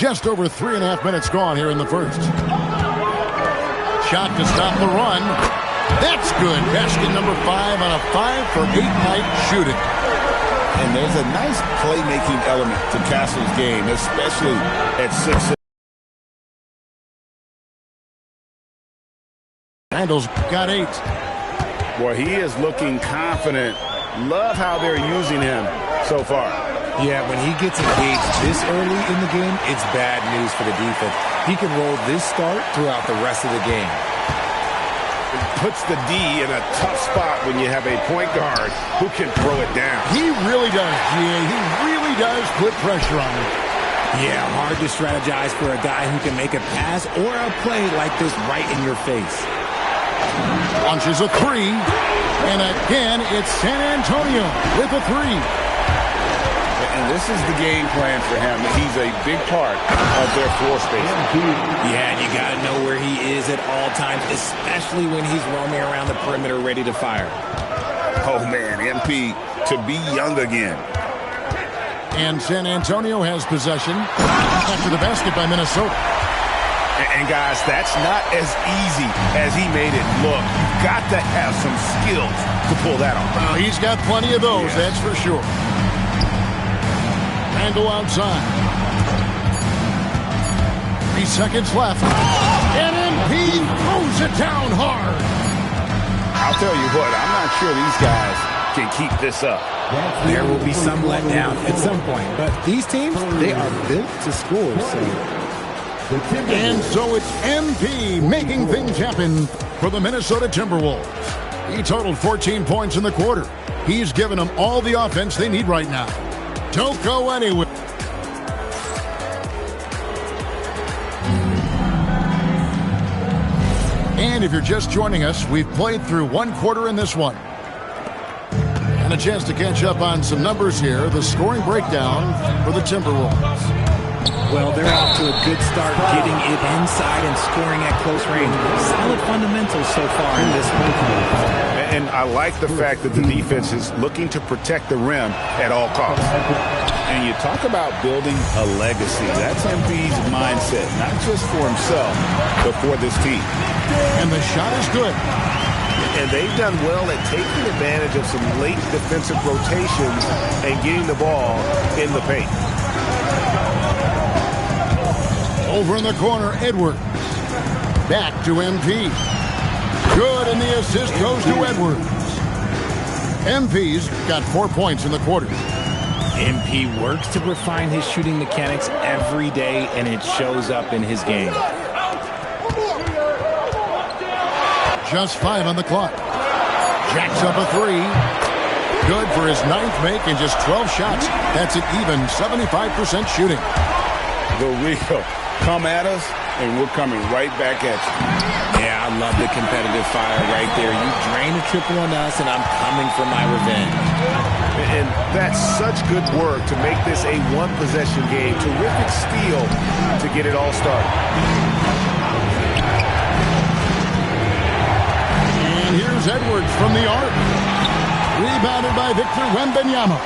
Just over 3.5 minutes gone here in the first. Shot to stop the run. That's good. Basket number 5 on a 5-for-8 night shooting. And there's a nice playmaking element to Castle's game, especially at 6'6". Randall's got 8. Boy, he is looking confident. Love how they're using him so far. Yeah, when he gets engaged this early in the game, it's bad news for the defense. He can roll this start throughout the rest of the game. It puts the D in a tough spot when you have a point guard who can throw it down. He really does, GA. He really does put pressure on him. Yeah, hard to strategize for a guy who can make a pass or a play like this right in your face. Launches a 3. And again, it's San Antonio with a 3. And this is the game plan for him. He's a big part of their floor space. Yeah, and you got to know where he is at all times, especially when he's roaming around the perimeter ready to fire. Oh, man, MP to be young again. And San Antonio has possession after the basket by Minnesota. And, guys, that's not as easy as he made it look. Got to have some skills to pull that off. Well, he's got plenty of those, that's for sure. Randall outside. 3 seconds left. And MP throws it down hard. I'll tell you what, I'm not sure these guys can keep this up. There will be some letdown at some point, but these teams, they are built to score. And so it's MP making things happen for the Minnesota Timberwolves. He totaled 14 points in the quarter. He's given them all the offense they need right now. Don't go anywhere. And if you're just joining us, we've played through 1 quarter in this one. And a chance to catch up on some numbers here. The scoring breakdown for the Timberwolves. Well, they're off to a good start getting it inside and scoring at close range. Solid fundamentals so far in this one. And I like the fact that the defense is looking to protect the rim at all costs. And you talk about building a legacy. That's MP's mindset, not just for himself, but for this team. And the shot is good. And they've done well at taking advantage of some late defensive rotations and getting the ball in the paint. Over in the corner, Edwards. Back to MP. Good, and the assist goes to Edwards. MP's got 4 points in the quarter. MP works to refine his shooting mechanics every day, and it shows up in his game. Just 5 on the clock. Jacks up a 3. Good for his 9th make and just 12 shots. That's an even 75% shooting. The Rio. Come at us, and we're coming right back at you. Yeah, I love the competitive fire right there. You drain a triple on us, and I'm coming for my revenge. And that's such good work to make this a one-possession game. Terrific steal to get it all started. And here's Edwards from the arc. Rebounded by Victor Wembanyama.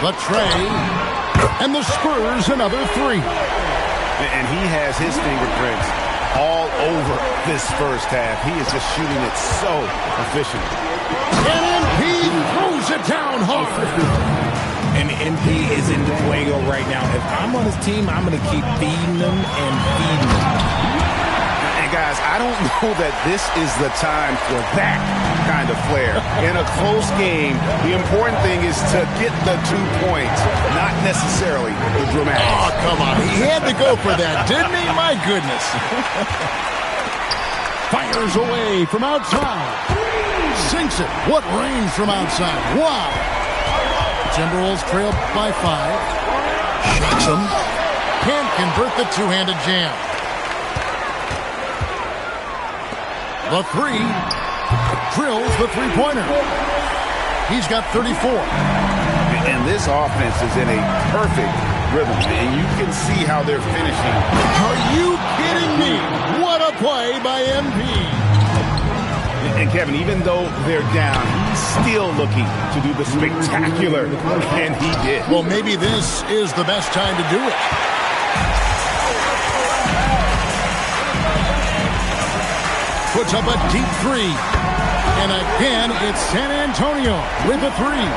The tray, and the Spurs another 3. And he has his fingerprints all over this first half. He is just shooting it so efficient. And MP throws it down hard. And MP is in fuego right now. If I'm on his team, I'm going to keep feeding them and feeding them. Guys, I don't know that this is the time for that kind of flair. In a close game, the important thing is to get the 2 points, not necessarily the dramatics. Oh, come on. He had to go for that, didn't he? My goodness. Fires away from outside. Sinks it. What range from outside. Wow. Timberwolves trail by 5. Shocks him. Can't convert the two-handed jam. The 3 drills the three-pointer. He's got 34. And this offense is in a perfect rhythm, and you can see how they're finishing. Are you kidding me? What a play by MP. And Kevin, even though they're down, he's still looking to do the spectacular, and he did. Well, maybe this is the best time to do it. Puts up a deep three. And again, it's San Antonio with a three.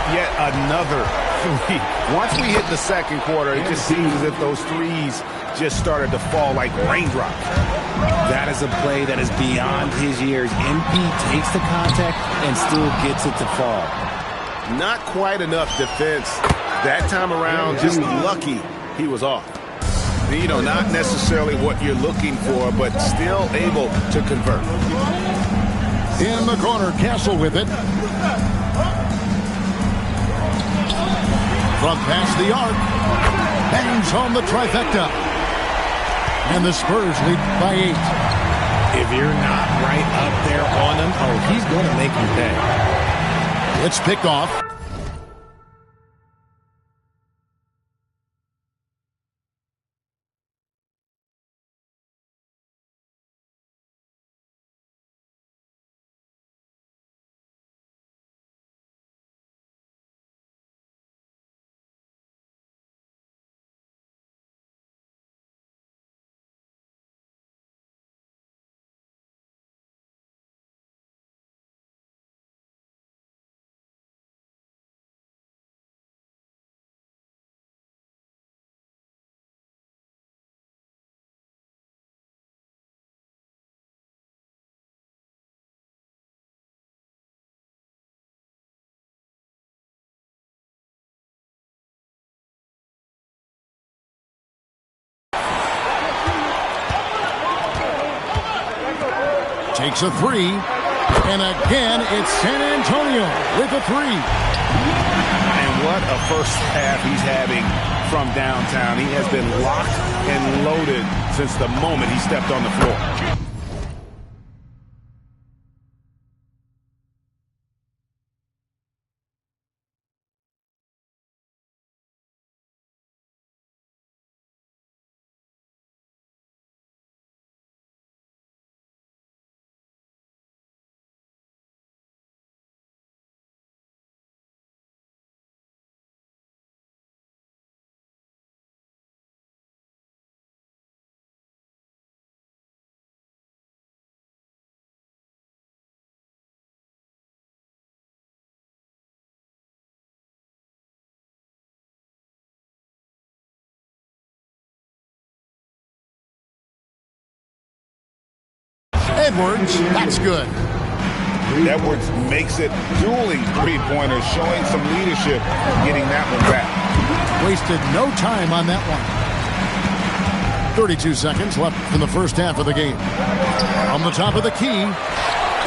Yet another three. Once we hit the second quarter, it just seems as if those threes just started to fall like raindrops. That is a play that is beyond his years. MP takes the contact and still gets it to fall. Not quite enough defense that time around. Just lucky he was off. You know, not necessarily what you're looking for, but still able to convert. In the corner, Castle with it. From past the arc. Bangs home the trifecta. And the Spurs lead by 8. If you're not right up there on him, oh, he's going to make you pay. It's picked off. Takes a three. And again, it's San Antonio with a three. And what a first half he's having from downtown. He has been locked and loaded since the moment he stepped on the floor. Edwards, that's good. Edwards makes it dueling three-pointers, showing some leadership, getting that one back. Wasted no time on that one. 32 seconds left in the first half of the game. On the top of the key,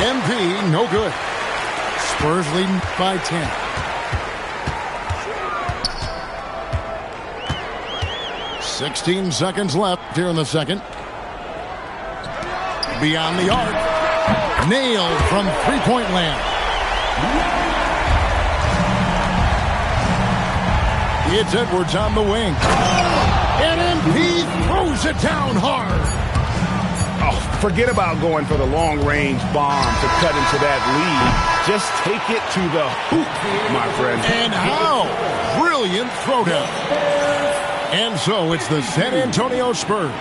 MP, no good. Spurs leading by 10. .16 seconds left here in the second. Beyond the arc. Nailed from three-point land. It's Edwards on the wing. And MP throws it down hard. Oh, forget about going for the long-range bomb to cut into that lead. Just take it to the hoop, my friend. And how? Brilliant throwdown. And so it's the San Antonio Spurs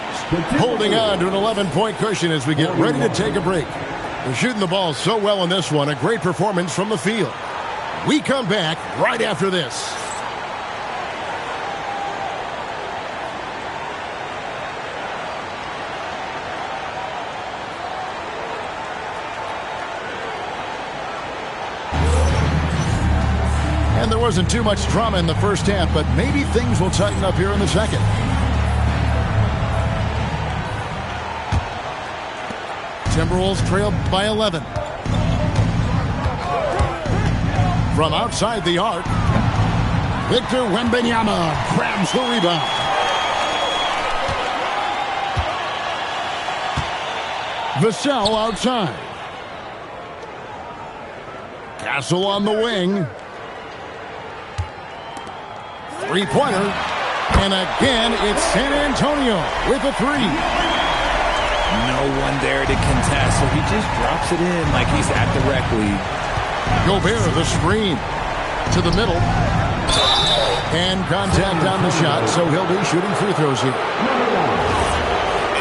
holding on to an 11-point cushion as we get ready to take a break. They're shooting the ball so well in this one. A great performance from the field. We come back right after this. And there wasn't too much drama in the first half, but maybe things will tighten up here in the second. Timberwolves trail by 11. From outside the arc, Victor Wembanyama grabs the rebound. Vassell outside. Castle on the wing. Three-pointer. And again, it's San Antonio with a three. No one there to contest, so he just drops it in like he's at the rec league. Gobert, the screen to the middle. And contact on the shot, so he'll be shooting free throws here.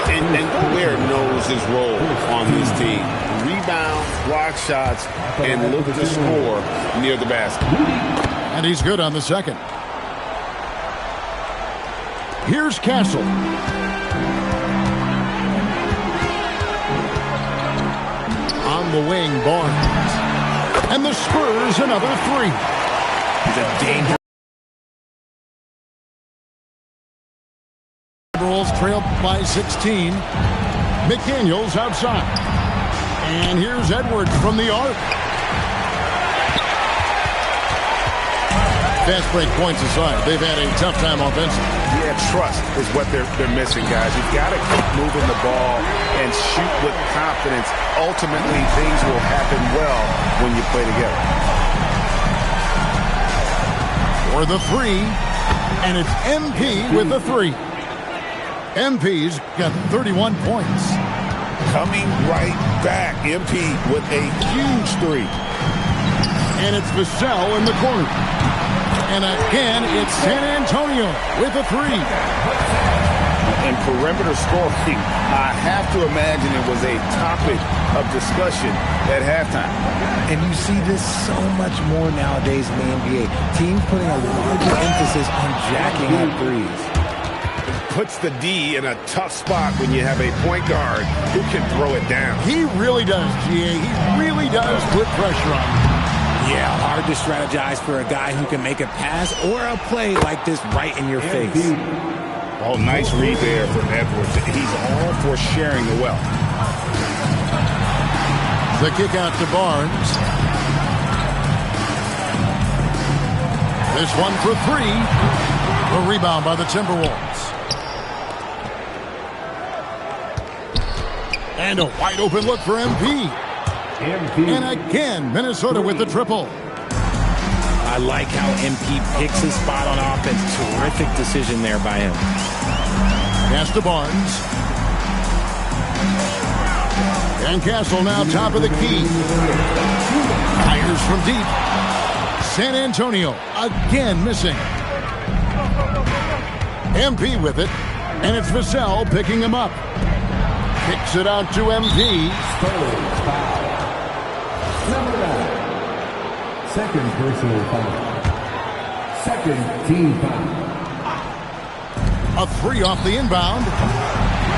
And Gobert knows his role on this team. Rebound, block shots, and look to score near the basket. And he's good on the second. Here's Castle. On the wing, Barnes. And the Spurs another three. He's a dangerous. Timberwolves trail by 16. McDaniels outside. And here's Edwards from the arc. Fast break points aside, they've had a tough time offensively. Yeah, trust is what they're missing, guys. You've got to keep moving the ball and shoot with confidence. Ultimately, things will happen well when you play together. For the three, and it's MP with the three. MP's got 31 points. Coming right back, MP with a huge three. And it's Vassell in the corner. And again, it's San Antonio with a three. And perimeter scoring, I have to imagine it was a topic of discussion at halftime. And you see this so much more nowadays in the NBA. Teams putting a larger emphasis on jacking up threes. Puts the D in a tough spot when you have a point guard who can throw it down. He really does, GA. He really does put pressure on him. Yeah, hard to strategize for a guy who can make a pass or a play like this right in your face. Oh, nice read there from Edwards. He's all for sharing the wealth. The kick out to Barnes. This one for three. A rebound by the Timberwolves. And a wide open look for MP. And again, Minnesota with the triple. I like how MP picks his spot on offense. Terrific decision there by him. Pass to Barnes. And Castle now top of the key. Fires from deep. San Antonio again missing. MP with it. And it's Vassell picking him up. Kicks it out to MP. Number 9. Second personal foul. Second team foul. A three off the inbound.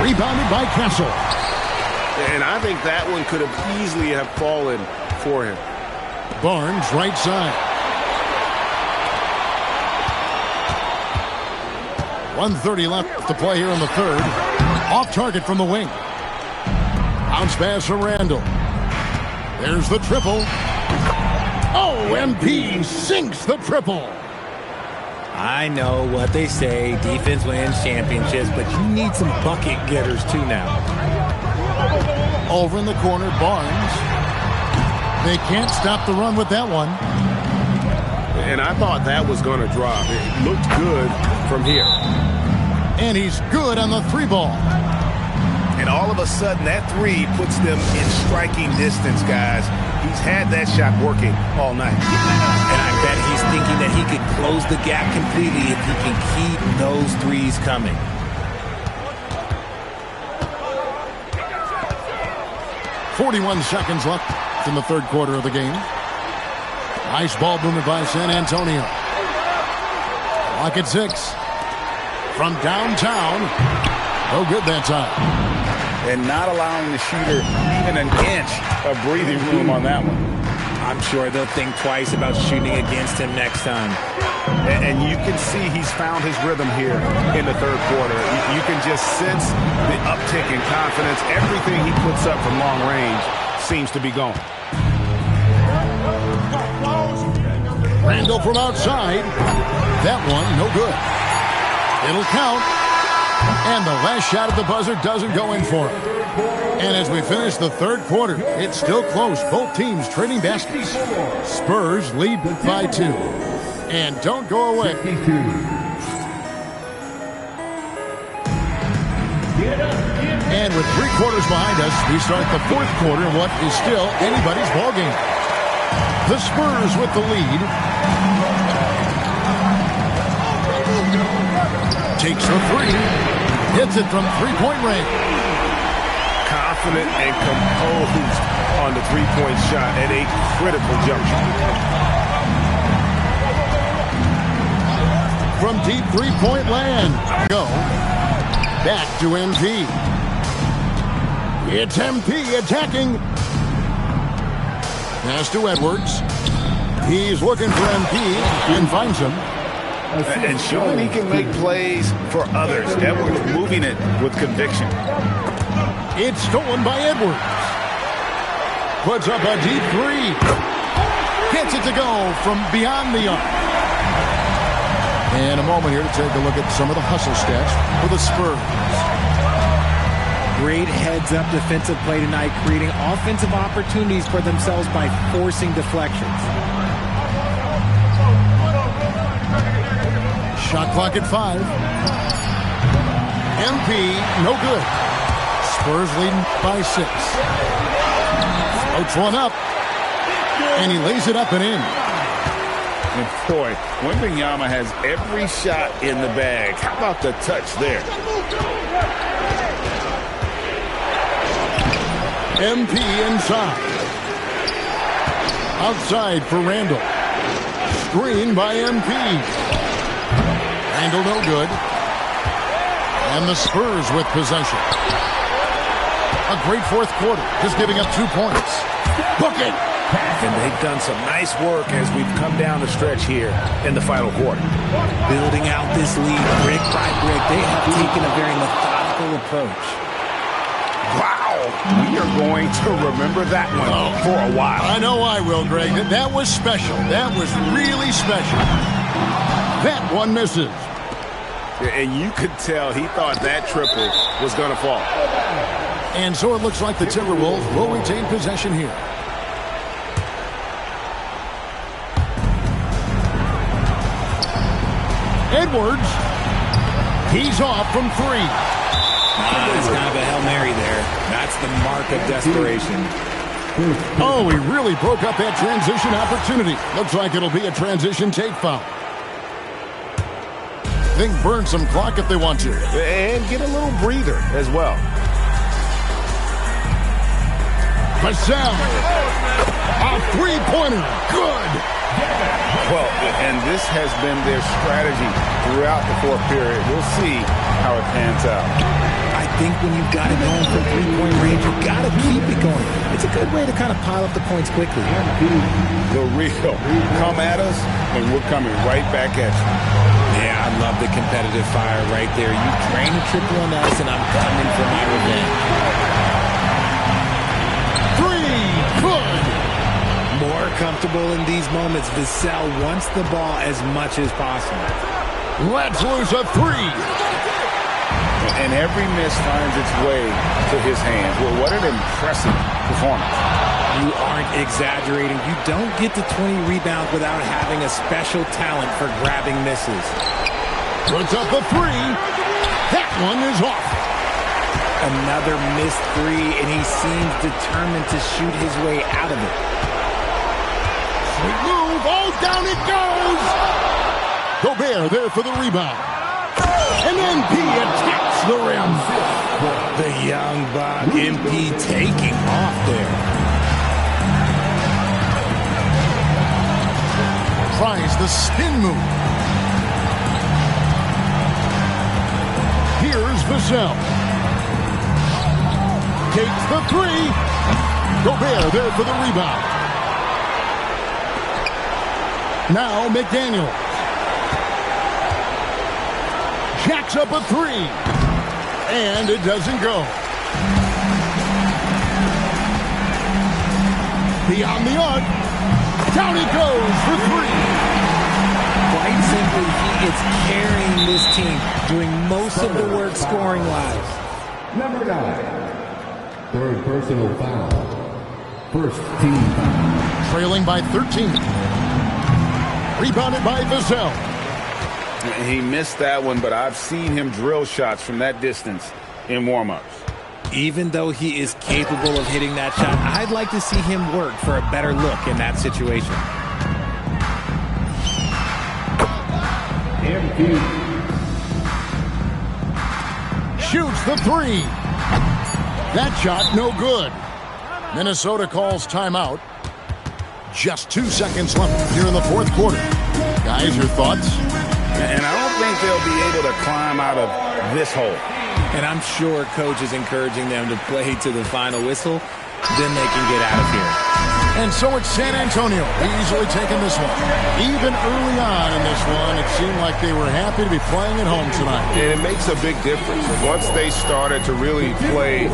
Rebounded by Castle. And I think that one could have easily have fallen for him. Barnes right side. 1:30 left to play here in the third. Off target from the wing. Bounce pass to Randall. There's the triple. Oh, MP sinks the triple. I know what they say, defense wins championships, but you need some bucket getters too now. Over in the corner, Barnes. They can't stop the run with that one. And I thought that was going to drop. It looked good from here. And he's good on the three ball. And all of a sudden, that three puts them in striking distance, guys. He's had that shot working all night. And I bet he's thinking that he could close the gap completely if he can keep those threes coming. .41 seconds left in the third quarter of the game. Nice ball movement by San Antonio. Clock at 6. From downtown. No good that time. And not allowing the shooter even an inch of breathing room on that one. I'm sure they'll think twice about shooting against him next time. And you can see he's found his rhythm here in the third quarter. You can just sense the uptick in confidence. Everything he puts up from long range seems to be gone. Randall from outside. That one, no good. It'll count. And the last shot at the buzzer doesn't go in for him. And as we finish the third quarter, it's still close. Both teams trading baskets. Spurs lead by 2. And don't go away. And with 3 quarters behind us, we start the 4th quarter in what is still anybody's ballgame. The Spurs with the lead. Takes the 3. Hits it from 3-point range. Confident and composed on the 3-point shot at a critical juncture. From deep 3-point land. Go. Back to MP. It's MP attacking. Pass to Edwards. He's looking for MP and finds him. And showing he can make plays for others. Edwards moving it with conviction. It's stolen by Edwards. Puts up a deep 3. Gets it to go from beyond the arc. And a moment here to take a look at some of the hustle stats for the Spurs. Great heads-up defensive play tonight, creating offensive opportunities for themselves by forcing deflections. Shot clock at 5. MP, no good. Spurs leading by 6. Floats one up. And he lays it up and in. And boy, Wembanyama has every shot in the bag. How about the touch there? MP inside. Outside for Randall. Screen by MP. Randall no good. And the Spurs with possession. A great 4th quarter. Just giving up 2 points. Book it. And they've done some nice work as we've come down the stretch here in the final quarter. Building out this lead brick by brick. They have taken a very methodical approach. Wow. We are going to remember that one for a while. I know I will, Greg. That was special. That was really special. That one misses. And you could tell he thought that triple was going to fall. And so it looks like the Timberwolves will retain possession here. Edwards. He's off from 3. It's kind of a Hail Mary there. That's the mark of desperation. Oh, he really broke up that transition opportunity. Looks like it'll be a transition take foul. Think burn some clock if they want to. And get a little breather as well. Vassell. A 3-pointer. Good. Well, and this has been their strategy throughout the 4th period. We'll see how it pans out. I think when you've got it going from 3-point range, you've got to keep it going. It's a good way to kind of pile up the points quickly. The real come at us, and we're coming right back at you. Yeah, I love the competitive fire right there. You drain a triple on us, and I'm coming for my revenge. 3, good. More comfortable in these moments. Vassell wants the ball as much as possible. Let's lose a 3. And every miss finds its way to his hands. Well, what an impressive performance. You aren't exaggerating. You don't get to 20 rebounds without having a special talent for grabbing misses. Puts up a 3. That one is off. Another missed 3, and he seems determined to shoot his way out of it. Sweet move. Oh, down it goes. Gobert there for the rebound. And MP attacks the rim. The young buck, MP taking off there. Tries the spin move. Here's Vassell. Takes the 3. Gobert there for the rebound. Now McDaniel. Jacks up a 3. And it doesn't go. Beyond the arc. Down he goes for 3. Quite simply, he is carrying this team, doing most of the work scoring-wise. Number 9. 3rd personal foul. 1st team foul. Trailing by 13. Rebounded by Vassell. He missed that one, but I've seen him drill shots from that distance in warm-ups. Even though he is capable of hitting that shot, I'd like to see him work for a better look in that situation. Shoots the three. That shot no good. Minnesota calls timeout. Just 2 seconds left here in the fourth quarter. Guys, your thoughts? And I don't think they'll be able to climb out of this hole. And I'm sure coach is encouraging them to play to the final whistle. Then they can get out of here. And so it's San Antonio easily taking this one. Even early on in this one, it seemed like they were happy to be playing at home tonight. And it makes a big difference. Once they started to really play